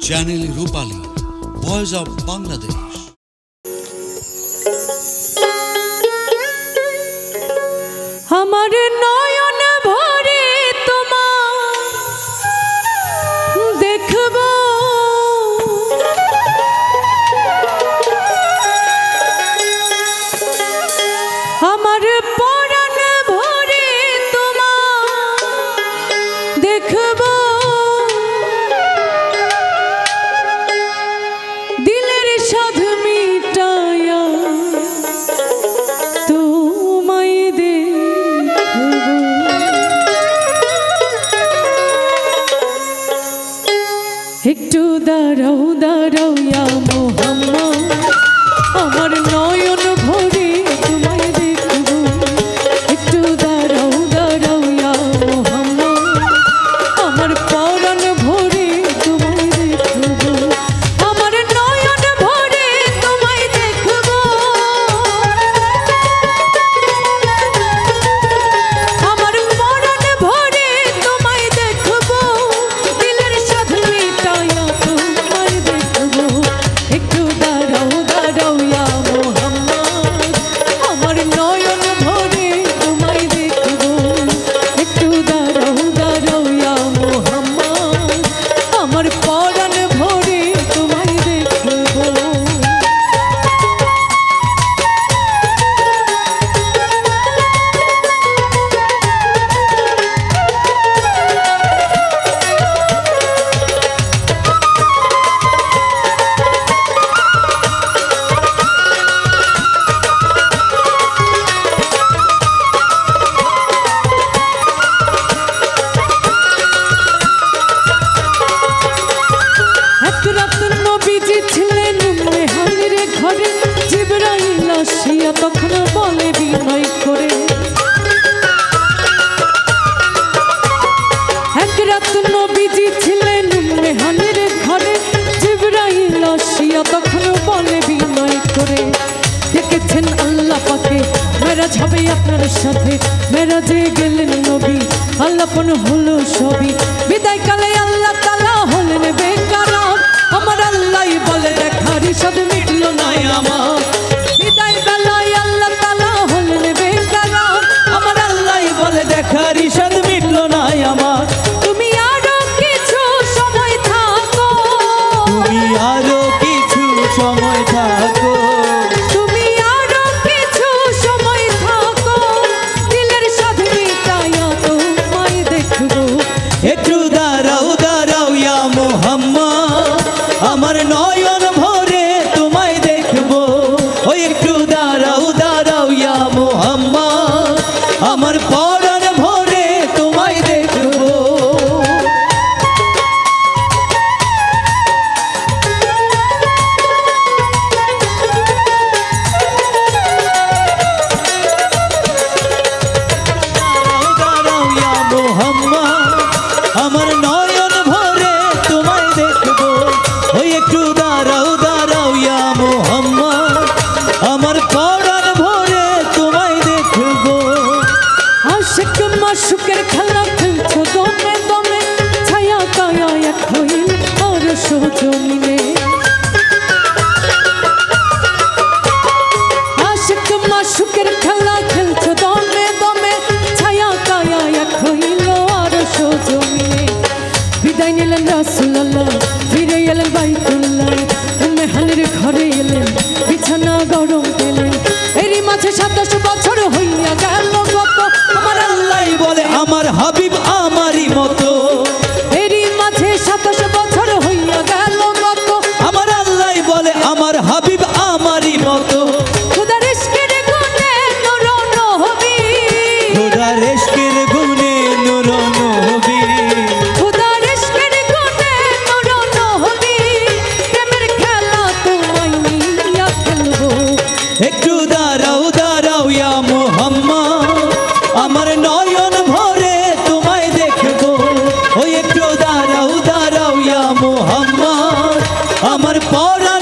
Channel Rupali, voice of Bangladesh. আমার নয়ন ভরে তোমার দেখব, আমার পরাণ ভরে তোমার দেখব, দিলের সাধ মিটায়া তোমায় দেখব। একটু দাঁড়াও দাঁড়াও ইয়া মোহাম্মদ, আমার নয়ন ভরে তোমায় দেখব। একটু দাঁড়াও দাঁড়াও ইয়া মোহাম্মদ, আমার পরাণ ভরে তোমায় দেখব। আমার নয়ন ভরে তোমায় দেখব, আমার পরাণ ভরে তোমায় দেখব, দিলের সাধ মিটায়া তোমায় দেখব। একটু দাঁড়াও দাঁড়াও ইয়া মোহাম্মদ, আমার নয়ন ভরে তোমায় দেখব। একটু দাঁড়াও দাঁড়াও ইয়া মোহাম্মদ, আমার পরাণ ভরে তোমায় দেখব। এক রাত নবীজি ছিলেন মেহানের ঘরে, জিবরাইল আসিয়া তখন বলে বিনয় করে। এক রাত নবীজি ছিলেন মেহানের ঘরে, জিবরাইল আসিয়া তখন বলে বিনয় করে। দেখেছেন আল্লাহ পাকে মেরাজ হবে আপনার সাথে, মেরাজে গেলেন নবী আল্লাপন হলো সবই। বিদায় কালে আল্লাহ তাআলা হলেন বেকারাম, আমার আল্লাহ বলে দেখার সাদ মিটল না আমার। বিদায় বেলায় আল্লাহ তাআলা হলেন বেকারাম, আমার আল্লাহ বলে দেখার সাদ মিটল না আমার। তুমি আরো কিছু সময় থাকো, তুমি আরো কিছু সময় থাকো, তুমি আরো কিছু সময় থাকো, দিলের সাধ মিটায়া তোমায় দেখব। একটু দাঁড়াও দাঁড়াও ইয়া মোহাম্মদ, আমার নয়ন ভরে তোমায় দেখব। ওই একটু দাঁড়াও দাঁড়াও ইয়া মোহাম্মদ, আমার পরাণ ভরে তোমায় দেখব। দাঁড়াও দাঁড়াও ইয়া মোহাম্মদ, আমার নয়ন ভরে তোমায় দেখব। ওই একটু দাঁড়াও দাঁড়াও ইয়া মোহাম্মদ, আমার পরাণ ভরে তোমায় দেখব। আশিক মাশুকের খেলা খেলছো দমে দমে, ছায়া কায়া এক হইল আর সজমিনে। আশিক মাশুকের খেলা খেলছো দমে দমে, ছায়া কায়া এক হইল আর সজমিনে। বিদায় নিলেন রাসূলুল্লাহ, ফিরে এলেন বাইতুল্লাহ, মেহানের ঘরে এলেন, বিছানা গরম পেলেন। এরই মাঝে 27 বছর হইয়া গেল গত, আমার আল্লাহ বলে আমার হাবিব আমারই মতো। এরই মাঝে 27 বছর হইয়া গেল গত, আমার আল্লাহ বলে আমার হাবিব আমারই মতো। খুদার ইশকের গুণে নূর নবী, খোদার ইশকের গুণে নূর নবী, খুদার ইশকের গুণে নূর নবী, প্রেমের খেলা তোমায় নিয়া খেলবো। একটু দাঁড়াও দাঁড়াও ইয়া মোহাম্মদ, আমার নয়ন ভরে তোমায় দেখব। ওই একটু দাঁড়াও দাঁড়াও ইয়া মোহাম্মদ, আমার পরাণ